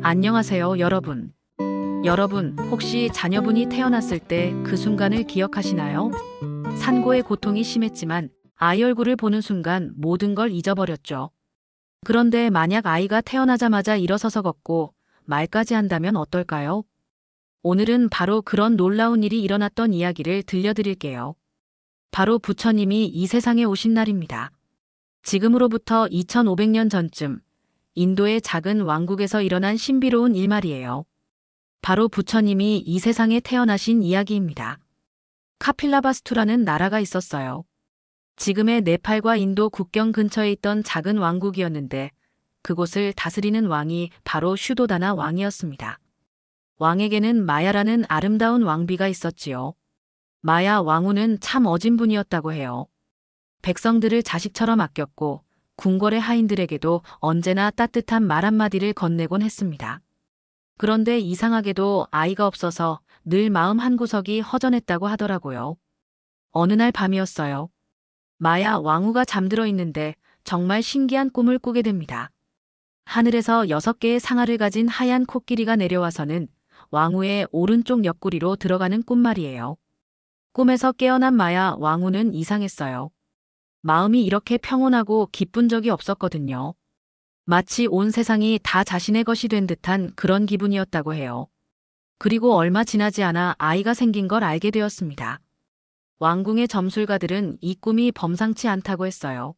안녕하세요, 여러분. 여러분, 혹시 자녀분이 태어났을 때 그 순간을 기억하시나요? 산고의 고통이 심했지만 아이 얼굴을 보는 순간 모든 걸 잊어버렸죠. 그런데 만약 아이가 태어나자마자 일어서서 걷고 말까지 한다면 어떨까요? 오늘은 바로 그런 놀라운 일이 일어났던 이야기를 들려드릴게요. 바로 부처님이 이 세상에 오신 날입니다. 지금으로부터 2500년 전쯤 인도의 작은 왕국에서 일어난 신비로운 일말이에요. 바로 부처님이 이 세상에 태어나신 이야기입니다. 카필라바스투라는 나라가 있었어요. 지금의 네팔과 인도 국경 근처에 있던 작은 왕국이었는데 그곳을 다스리는 왕이 바로 슈도다나 왕이었습니다. 왕에게는 마야라는 아름다운 왕비가 있었지요. 마야 왕후는 참 어진 분이었다고 해요. 백성들을 자식처럼 아꼈고 궁궐의 하인들에게도 언제나 따뜻한 말 한마디를 건네곤 했습니다. 그런데 이상하게도 아이가 없어서 늘 마음 한구석이 허전했다고 하더라고요. 어느 날 밤이었어요. 마야 왕후가 잠들어 있는데 정말 신기한 꿈을 꾸게 됩니다. 하늘에서 6개의 상아를 가진 하얀 코끼리가 내려와서는 왕후의 오른쪽 옆구리로 들어가는 꿈 말이에요. 꿈에서 깨어난 마야 왕후는 이상했어요. 마음이 이렇게 평온하고 기쁜 적이 없었거든요. 마치 온 세상이 다 자신의 것이 된 듯한 그런 기분이었다고 해요. 그리고 얼마 지나지 않아 아이가 생긴 걸 알게 되었습니다. 왕궁의 점술가들은 이 꿈이 범상치 않다고 했어요.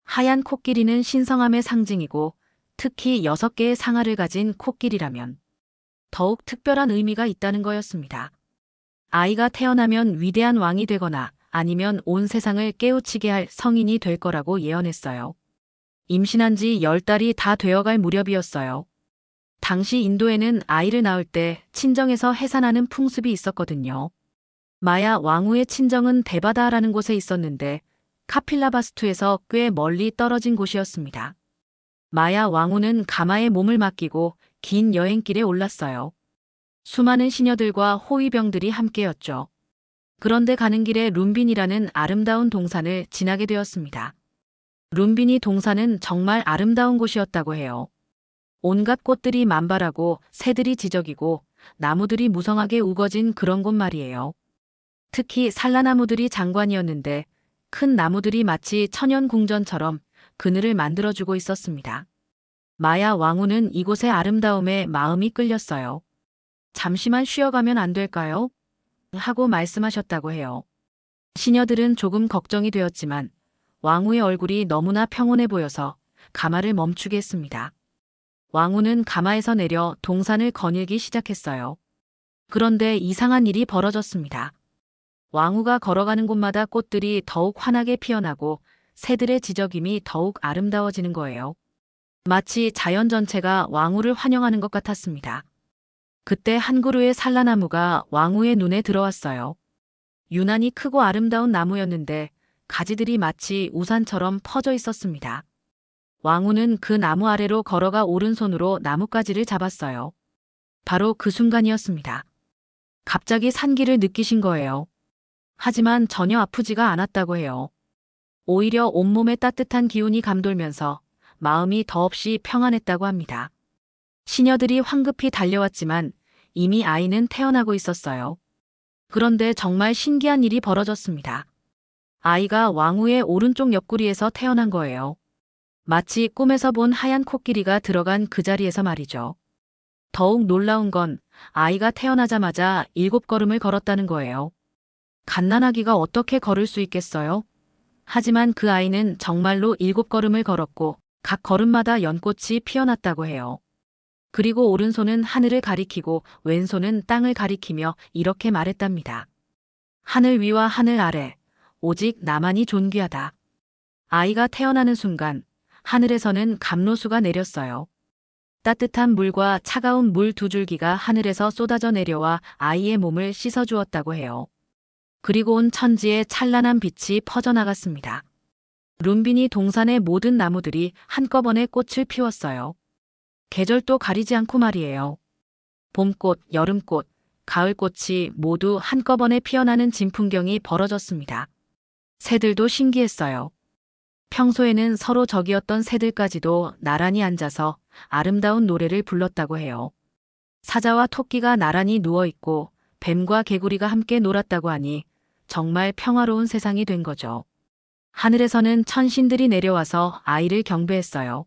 하얀 코끼리는 신성함의 상징이고 특히 6개의 상아를 가진 코끼리라면 더욱 특별한 의미가 있다는 거였습니다. 아이가 태어나면 위대한 왕이 되거나 아니면 온 세상을 깨우치게 할 성인이 될 거라고 예언했어요. 임신한 지 10달이 다 되어갈 무렵이었어요. 당시 인도에는 아이를 낳을 때 친정에서 해산하는 풍습이 있었거든요. 마야 왕후의 친정은 데바다라는 곳에 있었는데 카필라바스투에서 꽤 멀리 떨어진 곳이었습니다. 마야 왕후는 가마에 몸을 맡기고 긴 여행길에 올랐어요. 수많은 시녀들과 호위병들이 함께였죠. 그런데 가는 길에 룸빈이라는 아름다운 동산을 지나게 되었습니다. 룸비니 동산은 정말 아름다운 곳이었다고 해요. 온갖 꽃들이 만발하고 새들이 지저귀고 나무들이 무성하게 우거진 그런 곳 말이에요. 특히 산라나무들이 장관이었는데 큰 나무들이 마치 천연궁전처럼 그늘을 만들어주고 있었습니다. 마야 왕후는 이곳의 아름다움에 마음이 끌렸어요. 잠시만 쉬어가면 안 될까요? 하고 말씀하셨다고 해요. 시녀들은 조금 걱정이 되었지만 왕후의 얼굴이 너무나 평온해 보여서 가마를 멈추게 했습니다. 왕후는 가마에서 내려 동산을 거닐기 시작했어요. 그런데 이상한 일이 벌어졌습니다. 왕후가 걸어가는 곳마다 꽃들이 더욱 환하게 피어나고 새들의 지저귐이 더욱 아름다워지는 거예요. 마치 자연 전체가 왕후를 환영하는 것 같았습니다. 그때 한 그루의 산라나무가 왕후의 눈에 들어왔어요. 유난히 크고 아름다운 나무였는데 가지들이 마치 우산처럼 퍼져 있었습니다. 왕후는 그 나무 아래로 걸어가 오른손으로 나뭇가지를 잡았어요. 바로 그 순간이었습니다. 갑자기 산기를 느끼신 거예요. 하지만 전혀 아프지가 않았다고 해요. 오히려 온몸에 따뜻한 기운이 감돌면서 마음이 더없이 평안했다고 합니다. 시녀들이 황급히 달려왔지만 이미 아이는 태어나고 있었어요. 그런데 정말 신기한 일이 벌어졌습니다. 아이가 왕후의 오른쪽 옆구리에서 태어난 거예요. 마치 꿈에서 본 하얀 코끼리가 들어간 그 자리에서 말이죠. 더욱 놀라운 건 아이가 태어나자마자 7걸음을 걸었다는 거예요. 갓난아기가 어떻게 걸을 수 있겠어요? 하지만 그 아이는 정말로 7걸음을 걸었고 각 걸음마다 연꽃이 피어났다고 해요. 그리고 오른손은 하늘을 가리키고 왼손은 땅을 가리키며 이렇게 말했답니다. 하늘 위와 하늘 아래, 오직 나만이 존귀하다. 아이가 태어나는 순간 하늘에서는 감로수가 내렸어요. 따뜻한 물과 차가운 물 2줄기가 하늘에서 쏟아져 내려와 아이의 몸을 씻어주었다고 해요. 그리고 온 천지에 찬란한 빛이 퍼져나갔습니다. 룸비니 동산의 모든 나무들이 한꺼번에 꽃을 피웠어요. 계절도 가리지 않고 말이에요. 봄꽃, 여름꽃, 가을꽃이 모두 한꺼번에 피어나는 진풍경이 벌어졌습니다. 새들도 신기했어요. 평소에는 서로 적이었던 새들까지도 나란히 앉아서 아름다운 노래를 불렀다고 해요. 사자와 토끼가 나란히 누워있고 뱀과 개구리가 함께 놀았다고 하니 정말 평화로운 세상이 된 거죠. 하늘에서는 천신들이 내려와서 아이를 경배했어요.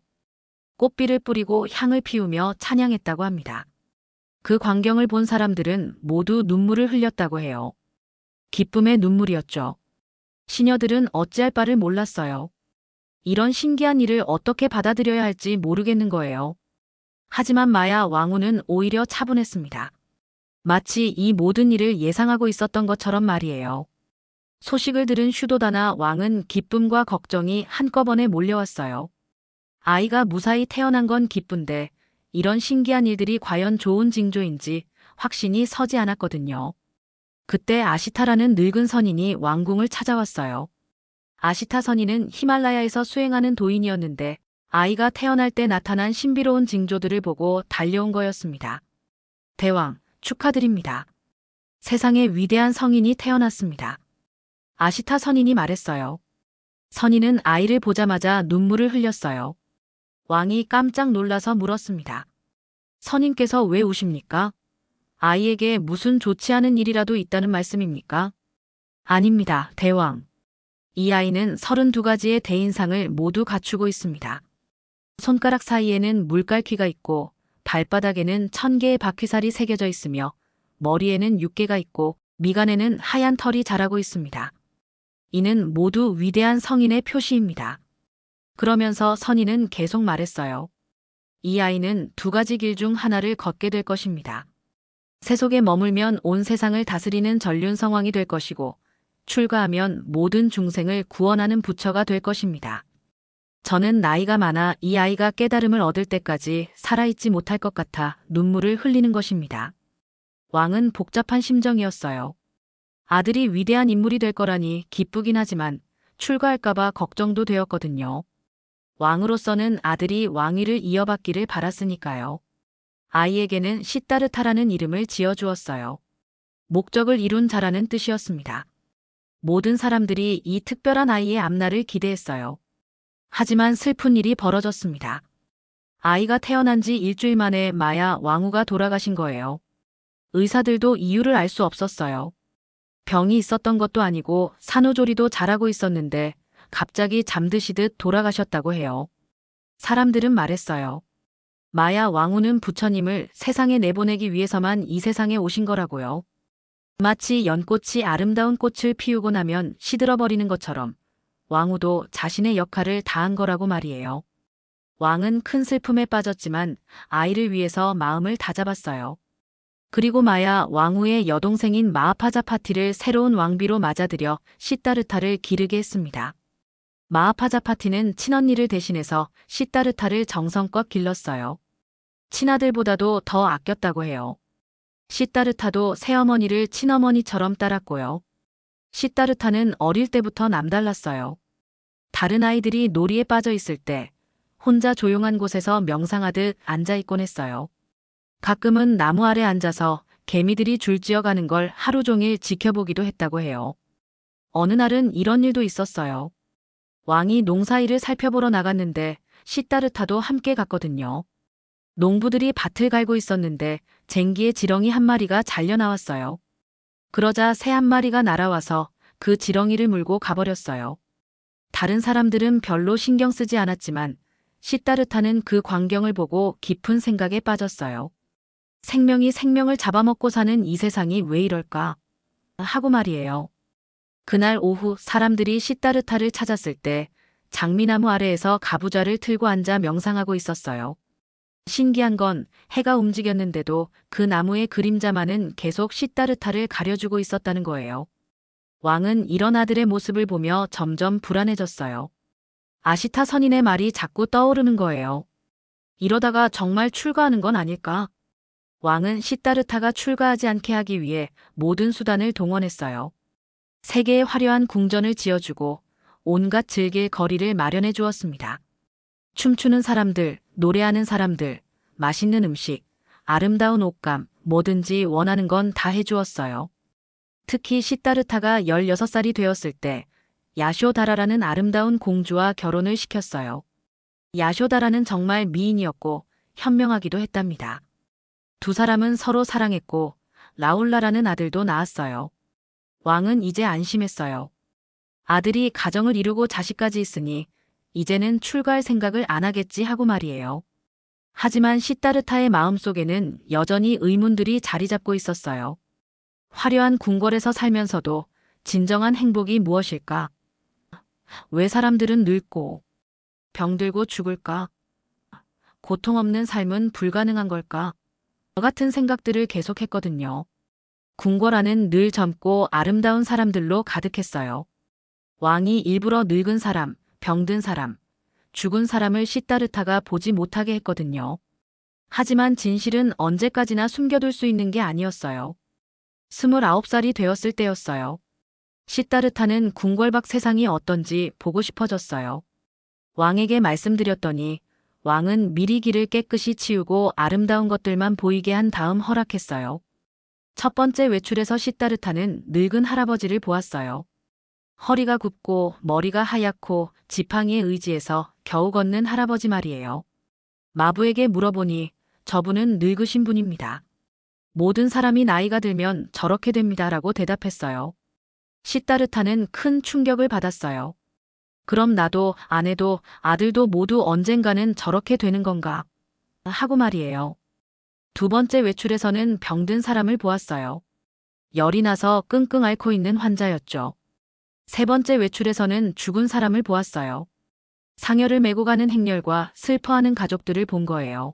꽃비를 뿌리고 향을 피우며 찬양했다고 합니다. 그 광경을 본 사람들은 모두 눈물을 흘렸다고 해요. 기쁨의 눈물이었죠. 시녀들은 어찌할 바를 몰랐어요. 이런 신기한 일을 어떻게 받아들여야 할지 모르겠는 거예요. 하지만 마야 왕후는 오히려 차분했습니다. 마치 이 모든 일을 예상하고 있었던 것처럼 말이에요. 소식을 들은 슈도다나 왕은 기쁨과 걱정이 한꺼번에 몰려왔어요. 아이가 무사히 태어난 건 기쁜데 이런 신기한 일들이 과연 좋은 징조인지 확신이 서지 않았거든요. 그때 아시타라는 늙은 선인이 왕궁을 찾아왔어요. 아시타 선인은 히말라야에서 수행하는 도인이었는데 아이가 태어날 때 나타난 신비로운 징조들을 보고 달려온 거였습니다. 대왕, 축하드립니다. 세상에 위대한 성인이 태어났습니다. 아시타 선인이 말했어요. 선인은 아이를 보자마자 눈물을 흘렸어요. 왕이 깜짝 놀라서 물었습니다. 선인께서 왜 우십니까? 아이에게 무슨 좋지 않은 일이라도 있다는 말씀입니까? 아닙니다, 대왕. 이 아이는 32가지의 대인상을 모두 갖추고 있습니다. 손가락 사이에는 물갈퀴가 있고 발바닥에는 1000개의 바퀴살이 새겨져 있으며 머리에는 6개가 있고 미간에는 하얀 털이 자라고 있습니다. 이는 모두 위대한 성인의 표시입니다. 그러면서 선인은 계속 말했어요. 이 아이는 2가지 길 중 하나를 걷게 될 것입니다. 세속에 머물면 온 세상을 다스리는 전륜성왕이 될 것이고 출가하면 모든 중생을 구원하는 부처가 될 것입니다. 저는 나이가 많아 이 아이가 깨달음을 얻을 때까지 살아있지 못할 것 같아 눈물을 흘리는 것입니다. 왕은 복잡한 심정이었어요. 아들이 위대한 인물이 될 거라니 기쁘긴 하지만 출가할까봐 걱정도 되었거든요. 왕으로서는 아들이 왕위를 이어받기를 바랐으니까요. 아이에게는 시따르타라는 이름을 지어주었어요. 목적을 이룬 자라는 뜻이었습니다. 모든 사람들이 이 특별한 아이의 앞날을 기대했어요. 하지만 슬픈 일이 벌어졌습니다. 아이가 태어난 지 일주일 만에 마야 왕후가 돌아가신 거예요. 의사들도 이유를 알 수 없었어요. 병이 있었던 것도 아니고 산후조리도 잘하고 있었는데 갑자기 잠드시듯 돌아가셨다고 해요. 사람들은 말했어요. 마야 왕후는 부처님을 세상에 내보내기 위해서만 이 세상에 오신 거라고요. 마치 연꽃이 아름다운 꽃을 피우고 나면 시들어버리는 것처럼 왕후도 자신의 역할을 다한 거라고 말이에요. 왕은 큰 슬픔에 빠졌지만 아이를 위해서 마음을 다잡았어요. 그리고 마야 왕후의 여동생인 마하파자파티를 새로운 왕비로 맞아들여 시따르타를 기르게 했습니다. 마하파자파티는 친언니를 대신해서 시따르타를 정성껏 길렀어요. 친아들보다도 더 아꼈다고 해요. 시따르타도 새어머니를 친어머니처럼 따랐고요. 시따르타는 어릴 때부터 남달랐어요. 다른 아이들이 놀이에 빠져 있을 때 혼자 조용한 곳에서 명상하듯 앉아있곤 했어요. 가끔은 나무 아래 앉아서 개미들이 줄지어가는 걸 하루 종일 지켜보기도 했다고 해요. 어느 날은 이런 일도 있었어요. 왕이 농사일을 살펴보러 나갔는데 시따르타도 함께 갔거든요. 농부들이 밭을 갈고 있었는데 쟁기에 지렁이 한 마리가 잘려 나왔어요. 그러자 새 한 마리가 날아와서 그 지렁이를 물고 가버렸어요. 다른 사람들은 별로 신경 쓰지 않았지만 시따르타는 그 광경을 보고 깊은 생각에 빠졌어요. 생명이 생명을 잡아먹고 사는 이 세상이 왜 이럴까? 하고 말이에요. 그날 오후 사람들이 시따르타를 찾았을 때 장미나무 아래에서 가부좌를 틀고 앉아 명상하고 있었어요. 신기한 건 해가 움직였는데도 그 나무의 그림자만은 계속 시따르타를 가려주고 있었다는 거예요. 왕은 이런 아들의 모습을 보며 점점 불안해졌어요. 아시타 선인의 말이 자꾸 떠오르는 거예요. 이러다가 정말 출가하는 건 아닐까? 왕은 시따르타가 출가하지 않게 하기 위해 모든 수단을 동원했어요. 세계의 화려한 궁전을 지어주고 온갖 즐길 거리를 마련해 주었습니다. 춤추는 사람들, 노래하는 사람들, 맛있는 음식, 아름다운 옷감, 뭐든지 원하는 건 다 해주었어요. 특히 시따르타가 16살이 되었을 때 야쇼다라라는 아름다운 공주와 결혼을 시켰어요. 야쇼다라는 정말 미인이었고 현명하기도 했답니다. 두 사람은 서로 사랑했고 라울라라는 아들도 낳았어요. 왕은 이제 안심했어요. 아들이 가정을 이루고 자식까지 있으니 이제는 출가할 생각을 안 하겠지 하고 말이에요. 하지만 시다르타의 마음속에는 여전히 의문들이 자리 잡고 있었어요. 화려한 궁궐에서 살면서도 진정한 행복이 무엇일까? 왜 사람들은 늙고 병들고 죽을까? 고통 없는 삶은 불가능한 걸까? 저 같은 생각들을 계속했거든요. 궁궐 안은 늘 젊고 아름다운 사람들로 가득했어요. 왕이 일부러 늙은 사람, 병든 사람, 죽은 사람을 시다르타가 보지 못하게 했거든요. 하지만 진실은 언제까지나 숨겨둘 수 있는 게 아니었어요. 29살이 되었을 때였어요. 시다르타는 궁궐 밖 세상이 어떤지 보고 싶어졌어요. 왕에게 말씀드렸더니 왕은 미리 길을 깨끗이 치우고 아름다운 것들만 보이게 한 다음 허락했어요. 첫 번째 외출에서 시다르타는 늙은 할아버지를 보았어요. 허리가 굽고 머리가 하얗고 지팡이에 의지해서 겨우 걷는 할아버지 말이에요. 마부에게 물어보니 저분은 늙으신 분입니다. 모든 사람이 나이가 들면 저렇게 됩니다라고 대답했어요. 시다르타는 큰 충격을 받았어요. 그럼 나도 아내도 아들도 모두 언젠가는 저렇게 되는 건가 하고 말이에요. 두 번째 외출에서는 병든 사람을 보았어요. 열이 나서 끙끙 앓고 있는 환자였죠. 세 번째 외출에서는 죽은 사람을 보았어요. 상여를 메고 가는 행렬과 슬퍼하는 가족들을 본 거예요.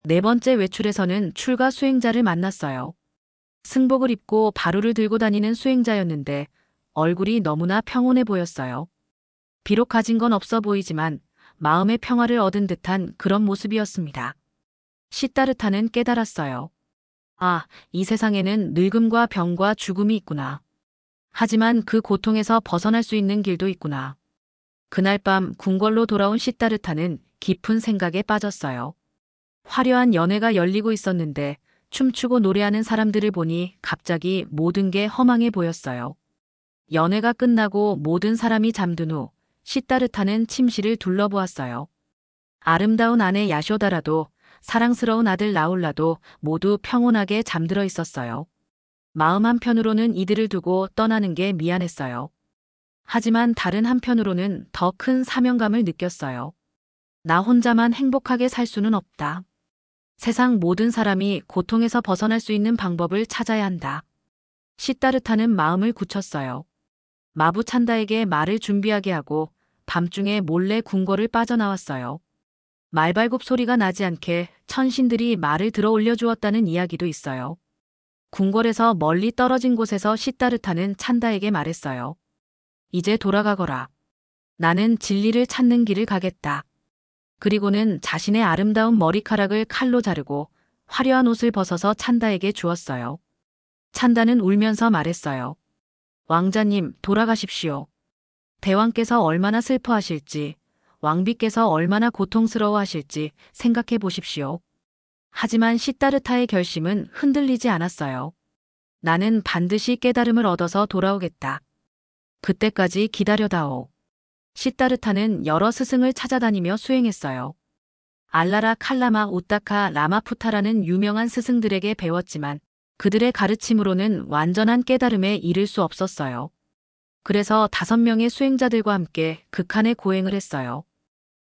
네 번째 외출에서는 출가 수행자를 만났어요. 승복을 입고 바루를 들고 다니는 수행자였는데 얼굴이 너무나 평온해 보였어요. 비록 가진 건 없어 보이지만 마음의 평화를 얻은 듯한 그런 모습이었습니다. 시다르타는 깨달았어요. 아, 이 세상에는 늙음과 병과 죽음이 있구나. 하지만 그 고통에서 벗어날 수 있는 길도 있구나. 그날 밤 궁궐로 돌아온 시다르타는 깊은 생각에 빠졌어요. 화려한 연회가 열리고 있었는데 춤추고 노래하는 사람들을 보니 갑자기 모든 게 허망해 보였어요. 연회가 끝나고 모든 사람이 잠든 후 시다르타는 침실을 둘러보았어요. 아름다운 아내 야쇼다라도 사랑스러운 아들 라울라도 모두 평온하게 잠들어 있었어요. 마음 한편으로는 이들을 두고 떠나는 게 미안했어요. 하지만 다른 한편으로는 더 큰 사명감을 느꼈어요. 나 혼자만 행복하게 살 수는 없다. 세상 모든 사람이 고통에서 벗어날 수 있는 방법을 찾아야 한다. 시다르타는 마음을 굳혔어요. 마부 찬다에게 말을 준비하게 하고 밤중에 몰래 궁궐을 빠져나왔어요. 말발굽 소리가 나지 않게 천신들이 말을 들어 올려주었다는 이야기도 있어요. 궁궐에서 멀리 떨어진 곳에서 시다르타는 찬다에게 말했어요. 이제 돌아가거라. 나는 진리를 찾는 길을 가겠다. 그리고는 자신의 아름다운 머리카락을 칼로 자르고 화려한 옷을 벗어서 찬다에게 주었어요. 찬다는 울면서 말했어요. 왕자님, 돌아가십시오. 대왕께서 얼마나 슬퍼하실지, 왕비께서 얼마나 고통스러워하실지 생각해 보십시오. 하지만 시다르타의 결심은 흔들리지 않았어요. 나는 반드시 깨달음을 얻어서 돌아오겠다. 그때까지 기다려다오. 시다르타는 여러 스승을 찾아다니며 수행했어요. 알라라 칼라마 우타카 라마푸타라는 유명한 스승들에게 배웠지만 그들의 가르침으로는 완전한 깨달음에 이를 수 없었어요. 그래서 5명의 수행자들과 함께 극한의 고행을 했어요.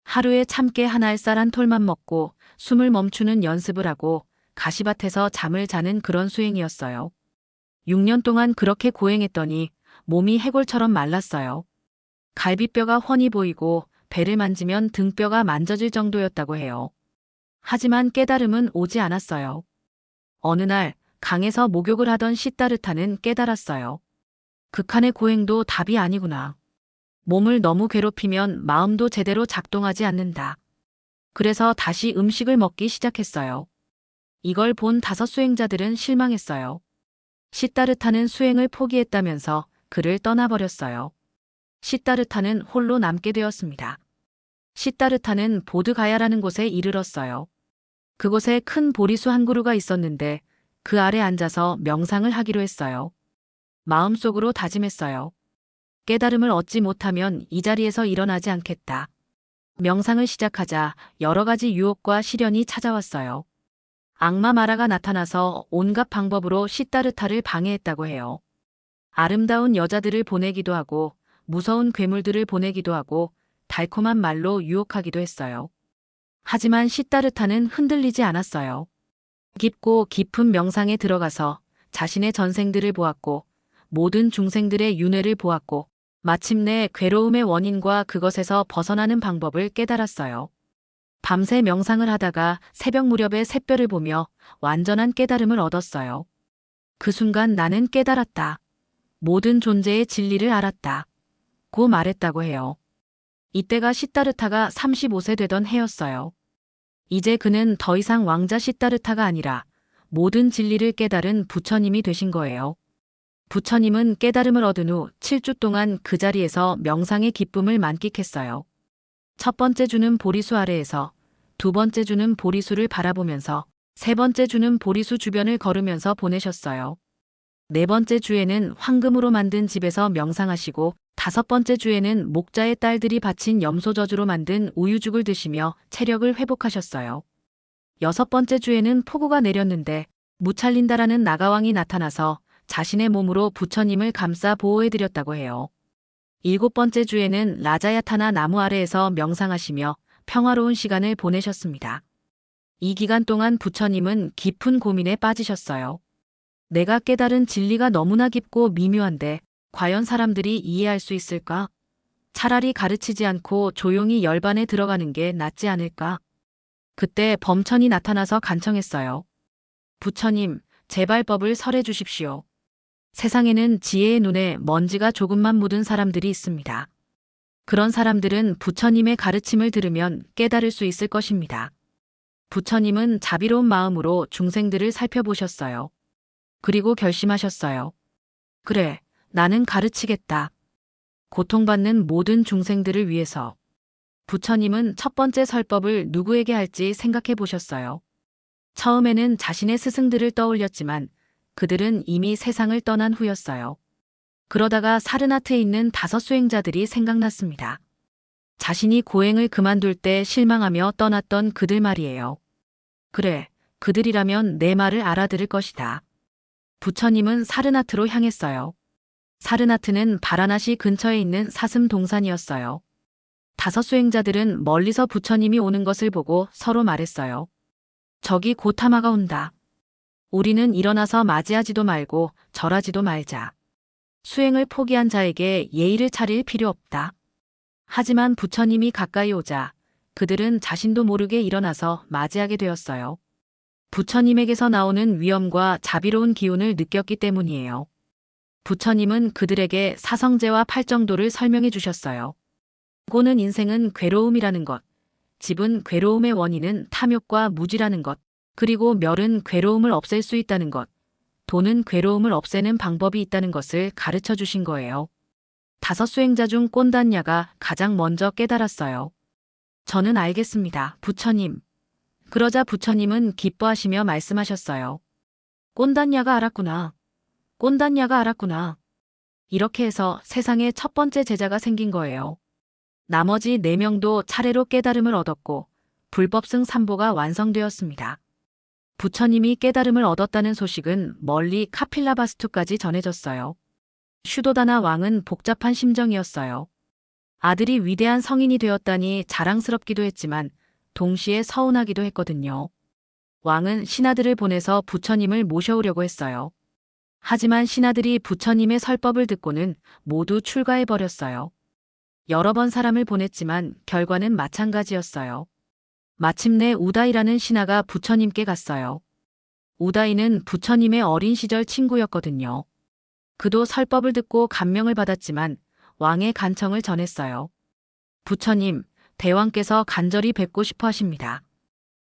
하루에 참깨 한 알쌀 한 톨만 먹고 숨을 멈추는 연습을 하고 가시밭에서 잠을 자는 그런 수행이었어요. 6년 동안 그렇게 고행했더니 몸이 해골처럼 말랐어요. 갈비뼈가 훤히 보이고 배를 만지면 등뼈가 만져질 정도였다고 해요. 하지만 깨달음은 오지 않았어요. 어느 날 강에서 목욕을 하던 시다르타는 깨달았어요. 극한의 고행도 답이 아니구나. 몸을 너무 괴롭히면 마음도 제대로 작동하지 않는다. 그래서 다시 음식을 먹기 시작했어요. 이걸 본 5 수행자들은 실망했어요. 시다르타는 수행을 포기했다면서 그를 떠나버렸어요. 시다르타는 홀로 남게 되었습니다. 시다르타는 보드가야라는 곳에 이르렀어요. 그곳에 큰 보리수 한 그루가 있었는데 그 아래 앉아서 명상을 하기로 했어요. 마음속으로 다짐했어요. 깨달음을 얻지 못하면 이 자리에서 일어나지 않겠다. 명상을 시작하자 여러 가지 유혹과 시련이 찾아왔어요. 악마 마라가 나타나서 온갖 방법으로 시다르타를 방해했다고 해요. 아름다운 여자들을 보내기도 하고 무서운 괴물들을 보내기도 하고 달콤한 말로 유혹하기도 했어요. 하지만 시다르타는 흔들리지 않았어요. 깊고 깊은 명상에 들어가서 자신의 전생들을 보았고 모든 중생들의 윤회를 보았고 마침내 괴로움의 원인과 그것에서 벗어나는 방법을 깨달았어요. 밤새 명상을 하다가 새벽 무렵에 샛별을 보며 완전한 깨달음을 얻었어요. 그 순간 나는 깨달았다. 모든 존재의 진리를 알았다. 고 말했다고 해요. 이때가 시다르타가 35세 되던 해였어요. 이제 그는 더 이상 왕자 시다르타가 아니라 모든 진리를 깨달은 부처님이 되신 거예요. 부처님은 깨달음을 얻은 후 7주 동안 그 자리에서 명상의 기쁨을 만끽했어요. 첫 번째 주는 보리수 아래에서, 두 번째 주는 보리수를 바라보면서, 세 번째 주는 보리수 주변을 걸으면서 보내셨어요. 네 번째 주에는 황금으로 만든 집에서 명상하시고, 다섯 번째 주에는 목자의 딸들이 바친 염소저주로 만든 우유죽을 드시며 체력을 회복하셨어요. 여섯 번째 주에는 폭우가 내렸는데 무찰린다라는 나가왕이 나타나서 자신의 몸으로 부처님을 감싸 보호해드렸다고 해요. 일곱 번째 주에는 라자야타나 나무 아래에서 명상하시며 평화로운 시간을 보내셨습니다. 이 기간 동안 부처님은 깊은 고민에 빠지셨어요. 내가 깨달은 진리가 너무나 깊고 미묘한데 과연 사람들이 이해할 수 있을까? 차라리 가르치지 않고 조용히 열반에 들어가는 게 낫지 않을까? 그때 범천이 나타나서 간청했어요. 부처님, 제발 법을 설해 주십시오. 세상에는 지혜의 눈에 먼지가 조금만 묻은 사람들이 있습니다. 그런 사람들은 부처님의 가르침을 들으면 깨달을 수 있을 것입니다. 부처님은 자비로운 마음으로 중생들을 살펴보셨어요. 그리고 결심하셨어요. 그래, 나는 가르치겠다. 고통받는 모든 중생들을 위해서. 부처님은 첫 번째 설법을 누구에게 할지 생각해 보셨어요. 처음에는 자신의 스승들을 떠올렸지만 그들은 이미 세상을 떠난 후였어요. 그러다가 사르나트에 있는 5 수행자들이 생각났습니다. 자신이 고행을 그만둘 때 실망하며 떠났던 그들 말이에요. 그래, 그들이라면 내 말을 알아들을 것이다. 부처님은 사르나트로 향했어요. 사르나트는 바라나시 근처에 있는 사슴 동산이었어요. 5 수행자들은 멀리서 부처님이 오는 것을 보고 서로 말했어요. 저기 고타마가 온다. 우리는 일어나서 맞이하지도 말고 절하지도 말자. 수행을 포기한 자에게 예의를 차릴 필요 없다. 하지만 부처님이 가까이 오자 그들은 자신도 모르게 일어나서 맞이하게 되었어요. 부처님에게서 나오는 위엄과 자비로운 기운을 느꼈기 때문이에요. 부처님은 그들에게 사성제와 팔정도를 설명해 주셨어요. 고는 인생은 괴로움이라는 것, 집은 괴로움의 원인은 탐욕과 무지라는 것, 그리고 멸은 괴로움을 없앨 수 있다는 것, 돈은 괴로움을 없애는 방법이 있다는 것을 가르쳐 주신 거예요. 5 수행자 중 꼰단야가 가장 먼저 깨달았어요. 저는 알겠습니다, 부처님. 그러자 부처님은 기뻐하시며 말씀하셨어요. 꼰단야가 알았구나. 꼰단야가 알았구나. 이렇게 해서 세상에 첫 번째 제자가 생긴 거예요. 나머지 4명도 차례로 깨달음을 얻었고 불법승 3보가 완성되었습니다. 부처님이 깨달음을 얻었다는 소식은 멀리 카필라바스투까지 전해졌어요. 슈도다나 왕은 복잡한 심정이었어요. 아들이 위대한 성인이 되었다니 자랑스럽기도 했지만 동시에 서운하기도 했거든요. 왕은 신하들을 보내서 부처님을 모셔오려고 했어요. 하지만 신하들이 부처님의 설법을 듣고는 모두 출가해버렸어요. 여러 번 사람을 보냈지만 결과는 마찬가지였어요. 마침내 우다이라는 신하가 부처님께 갔어요. 우다이는 부처님의 어린 시절 친구였거든요. 그도 설법을 듣고 감명을 받았지만 왕의 간청을 전했어요. 부처님, 대왕께서 간절히 뵙고 싶어 하십니다.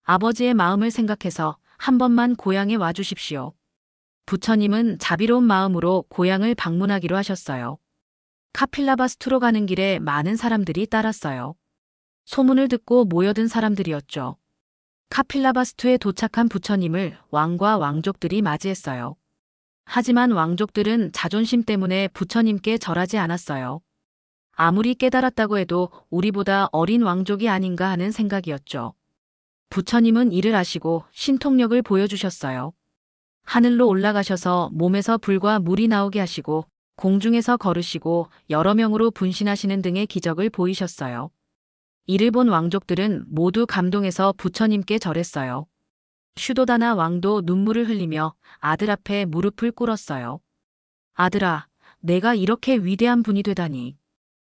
아버지의 마음을 생각해서 한 번만 고향에 와주십시오. 부처님은 자비로운 마음으로 고향을 방문하기로 하셨어요. 카필라바스투로 가는 길에 많은 사람들이 따랐어요. 소문을 듣고 모여든 사람들이었죠. 카필라바스투에 도착한 부처님을 왕과 왕족들이 맞이했어요. 하지만 왕족들은 자존심 때문에 부처님께 절하지 않았어요. 아무리 깨달았다고 해도 우리보다 어린 왕족이 아닌가 하는 생각이었죠. 부처님은 이를 아시고 신통력을 보여주셨어요. 하늘로 올라가셔서 몸에서 불과 물이 나오게 하시고 공중에서 걸으시고 여러 명으로 분신하시는 등의 기적을 보이셨어요. 이를 본 왕족들은 모두 감동해서 부처님께 절했어요. 슈도다나 왕도 눈물을 흘리며 아들 앞에 무릎을 꿇었어요. 아들아, 내가 이렇게 위대한 분이 되다니.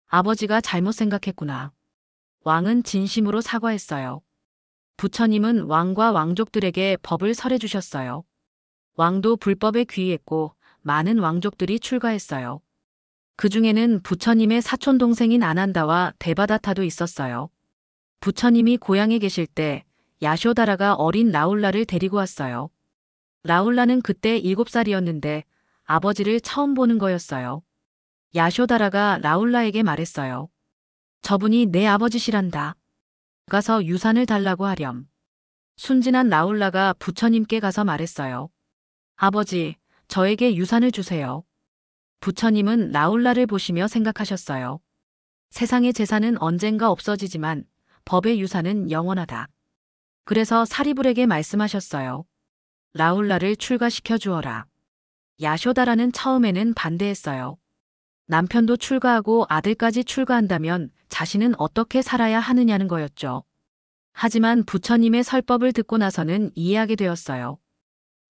아버지가 잘못 생각했구나. 왕은 진심으로 사과했어요. 부처님은 왕과 왕족들에게 법을 설해 주셨어요. 왕도 불법에 귀의했고 많은 왕족들이 출가했어요. 그 중에는 부처님의 사촌 동생인 아난다와 데바다타도 있었어요. 부처님이 고향에 계실 때 야쇼다라가 어린 라울라를 데리고 왔어요. 라울라는 그때 7살이었는데 아버지를 처음 보는 거였어요. 야쇼다라가 라울라에게 말했어요. 저분이 내 아버지시란다. 가서 유산을 달라고 하렴. 순진한 라울라가 부처님께 가서 말했어요. 아버지, 저에게 유산을 주세요. 부처님은 라울라를 보시며 생각하셨어요. 세상의 재산은 언젠가 없어지지만 법의 유산은 영원하다. 그래서 사리불에게 말씀하셨어요. 라울라를 출가시켜 주어라. 야쇼다라는 처음에는 반대했어요. 남편도 출가하고 아들까지 출가한다면 자신은 어떻게 살아야 하느냐는 거였죠. 하지만 부처님의 설법을 듣고 나서는 이해하게 되었어요.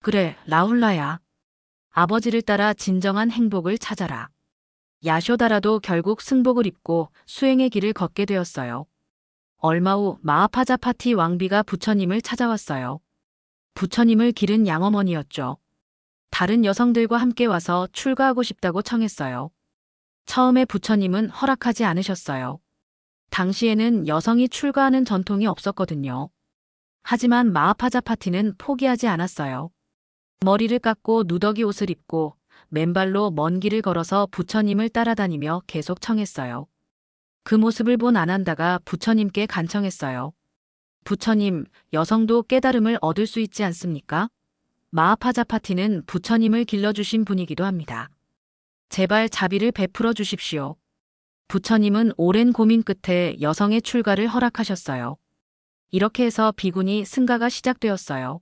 그래, 라울라야. 아버지를 따라 진정한 행복을 찾아라. 야쇼다라도 결국 승복을 입고 수행의 길을 걷게 되었어요. 얼마 후 마하파자파티 왕비가 부처님을 찾아왔어요. 부처님을 기른 양어머니였죠. 다른 여성들과 함께 와서 출가하고 싶다고 청했어요. 처음에 부처님은 허락하지 않으셨어요. 당시에는 여성이 출가하는 전통이 없었거든요. 하지만 마하파자파티는 포기하지 않았어요. 머리를 깎고 누더기 옷을 입고 맨발로 먼 길을 걸어서 부처님을 따라다니며 계속 청했어요. 그 모습을 본 아난다가 부처님께 간청했어요. 부처님, 여성도 깨달음을 얻을 수 있지 않습니까? 마하파자파티는 부처님을 길러주신 분이기도 합니다. 제발 자비를 베풀어 주십시오. 부처님은 오랜 고민 끝에 여성의 출가를 허락하셨어요. 이렇게 해서 비구니 승가가 시작되었어요.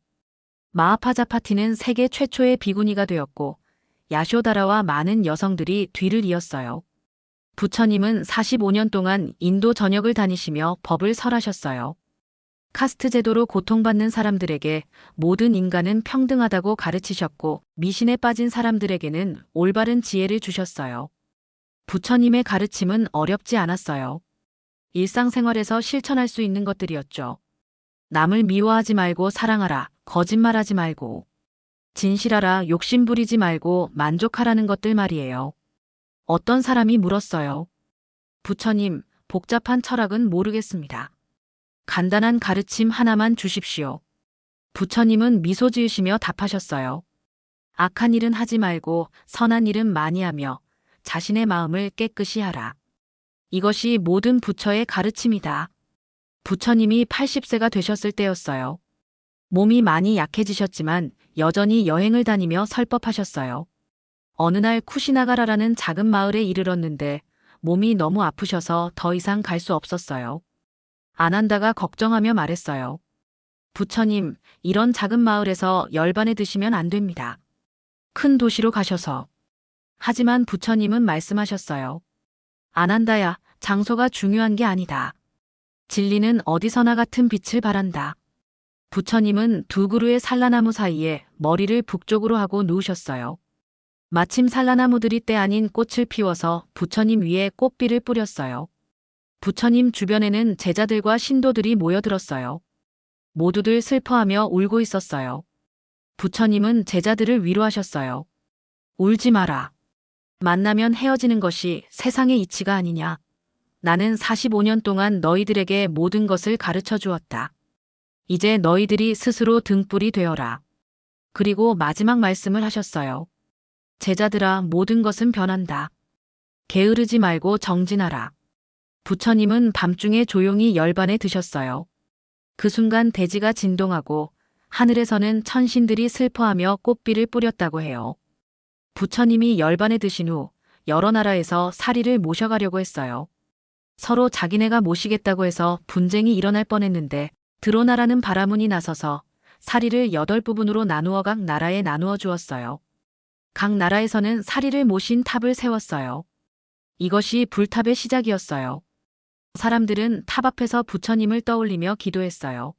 마하파자파티는 세계 최초의 비구니가 되었고 야쇼다라와 많은 여성들이 뒤를 이었어요. 부처님은 45년 동안 인도 전역을 다니시며 법을 설하셨어요. 카스트 제도로 고통받는 사람들에게 모든 인간은 평등하다고 가르치셨고 미신에 빠진 사람들에게는 올바른 지혜를 주셨어요. 부처님의 가르침은 어렵지 않았어요. 일상생활에서 실천할 수 있는 것들이었죠. 남을 미워하지 말고 사랑하라, 거짓말하지 말고, 진실하라, 욕심 부리지 말고 만족하라는 것들 말이에요. 어떤 사람이 물었어요. 부처님, 복잡한 철학은 모르겠습니다. 간단한 가르침 하나만 주십시오. 부처님은 미소 지으시며 답하셨어요. 악한 일은 하지 말고 선한 일은 많이 하며 자신의 마음을 깨끗이 하라. 이것이 모든 부처의 가르침이다. 부처님이 80세가 되셨을 때였어요. 몸이 많이 약해지셨지만 여전히 여행을 다니며 설법하셨어요. 어느 날 쿠시나가라라는 작은 마을에 이르렀는데 몸이 너무 아프셔서 더 이상 갈 수 없었어요. 아난다가 걱정하며 말했어요. 부처님, 이런 작은 마을에서 열반에 드시면 안 됩니다. 큰 도시로 가셔서. 하지만 부처님은 말씀하셨어요. 아난다야, 장소가 중요한 게 아니다. 진리는 어디서나 같은 빛을 발한다. 부처님은 두 그루의 산라나무 사이에 머리를 북쪽으로 하고 누우셨어요. 마침 산라나무들이 때 아닌 꽃을 피워서 부처님 위에 꽃비를 뿌렸어요. 부처님 주변에는 제자들과 신도들이 모여들었어요. 모두들 슬퍼하며 울고 있었어요. 부처님은 제자들을 위로하셨어요. 울지 마라. 만나면 헤어지는 것이 세상의 이치가 아니냐. 나는 45년 동안 너희들에게 모든 것을 가르쳐 주었다. 이제 너희들이 스스로 등불이 되어라. 그리고 마지막 말씀을 하셨어요. 제자들아, 모든 것은 변한다. 게으르지 말고 정진하라. 부처님은 밤중에 조용히 열반에 드셨어요. 그 순간 대지가 진동하고 하늘에서는 천신들이 슬퍼하며 꽃비를 뿌렸다고 해요. 부처님이 열반에 드신 후 여러 나라에서 사리를 모셔가려고 했어요. 서로 자기네가 모시겠다고 해서 분쟁이 일어날 뻔했는데 드로나라는 바라문이 나서서 사리를 8부분으로 나누어 각 나라에 나누어 주었어요. 각 나라에서는 사리를 모신 탑을 세웠어요. 이것이 불탑의 시작이었어요. 사람들은 탑 앞에서 부처님을 떠올리며 기도했어요.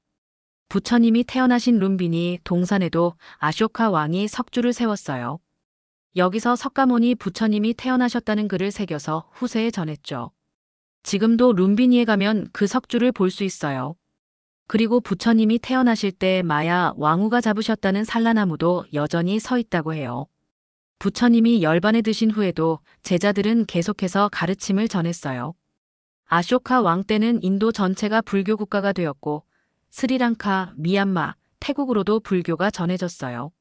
부처님이 태어나신 룸비니 동산에도 아쇼카 왕이 석주를 세웠어요. 여기서 석가모니 부처님이 태어나셨다는 글을 새겨서 후세에 전했죠. 지금도 룸비니에 가면 그 석주를 볼 수 있어요. 그리고 부처님이 태어나실 때 마야 왕후가 잡으셨다는 산라나무도 여전히 서 있다고 해요. 부처님이 열반에 드신 후에도 제자들은 계속해서 가르침을 전했어요. 아쇼카 왕 때는 인도 전체가 불교 국가가 되었고 스리랑카, 미얀마, 태국으로도 불교가 전해졌어요.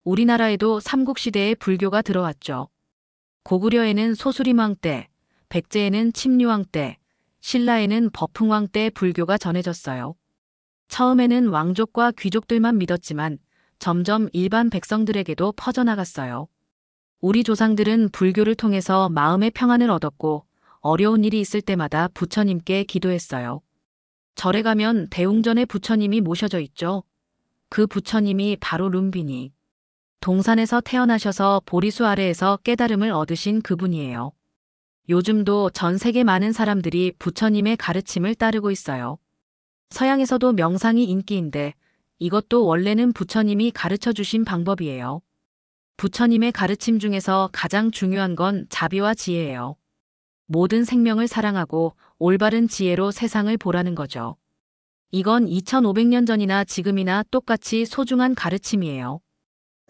우리나라에도 삼국시대에 불교가 들어왔죠. 고구려에는 소수림왕 때, 백제에는 침류왕 때, 신라에는 버풍왕 때 불교가 전해졌어요. 처음에는 왕족과 귀족들만 믿었지만 점점 일반 백성들에게도 퍼져나갔어요. 우리 조상들은 불교를 통해서 마음의 평안을 얻었고 어려운 일이 있을 때마다 부처님께 기도했어요. 절에 가면 대웅전에 부처님이 모셔져 있죠. 그 부처님이 바로 룸비니. 동산에서 태어나셔서 보리수 아래에서 깨달음을 얻으신 그분이에요. 요즘도 전 세계 많은 사람들이 부처님의 가르침을 따르고 있어요. 서양에서도 명상이 인기인데 이것도 원래는 부처님이 가르쳐 주신 방법이에요. 부처님의 가르침 중에서 가장 중요한 건 자비와 지혜예요. 모든 생명을 사랑하고 올바른 지혜로 세상을 보라는 거죠. 이건 2500년 전이나 지금이나 똑같이 소중한 가르침이에요.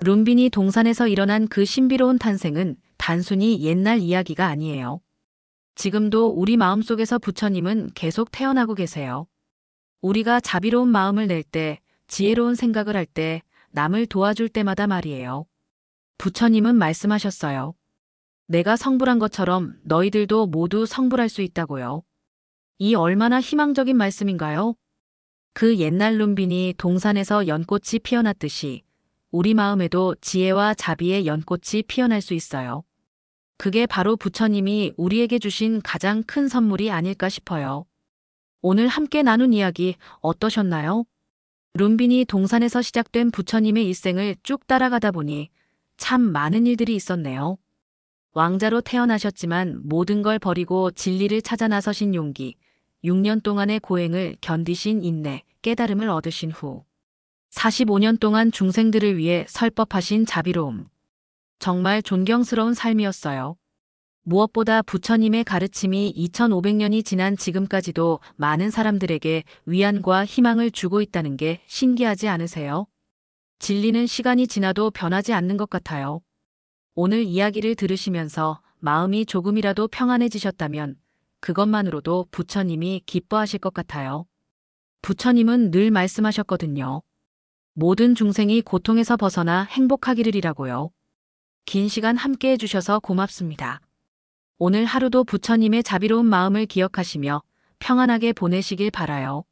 룸비니 동산에서 일어난 그 신비로운 탄생은 단순히 옛날 이야기가 아니에요. 지금도 우리 마음속에서 부처님은 계속 태어나고 계세요. 우리가 자비로운 마음을 낼 때, 지혜로운 생각을 할 때, 남을 도와줄 때마다 말이에요. 부처님은 말씀하셨어요. 내가 성불한 것처럼 너희들도 모두 성불할 수 있다고요. 이 얼마나 희망적인 말씀인가요? 그 옛날 룸비니 동산에서 연꽃이 피어났듯이 우리 마음에도 지혜와 자비의 연꽃이 피어날 수 있어요. 그게 바로 부처님이 우리에게 주신 가장 큰 선물이 아닐까 싶어요. 오늘 함께 나눈 이야기 어떠셨나요? 룸비니 동산에서 시작된 부처님의 일생을 쭉 따라가다 보니 참 많은 일들이 있었네요. 왕자로 태어나셨지만 모든 걸 버리고 진리를 찾아 나서신 용기, 6년 동안의 고행을 견디신 인내, 깨달음을 얻으신 후 45년 동안 중생들을 위해 설법하신 자비로움. 정말 존경스러운 삶이었어요. 무엇보다 부처님의 가르침이 2500년이 지난 지금까지도 많은 사람들에게 위안과 희망을 주고 있다는 게 신기하지 않으세요? 진리는 시간이 지나도 변하지 않는 것 같아요. 오늘 이야기를 들으시면서 마음이 조금이라도 평안해지셨다면 그것만으로도 부처님이 기뻐하실 것 같아요. 부처님은 늘 말씀하셨거든요. 모든 중생이 고통에서 벗어나 행복하기를이라고요. 긴 시간 함께 해주셔서 고맙습니다. 오늘 하루도 부처님의 자비로운 마음을 기억하시며 평안하게 보내시길 바라요.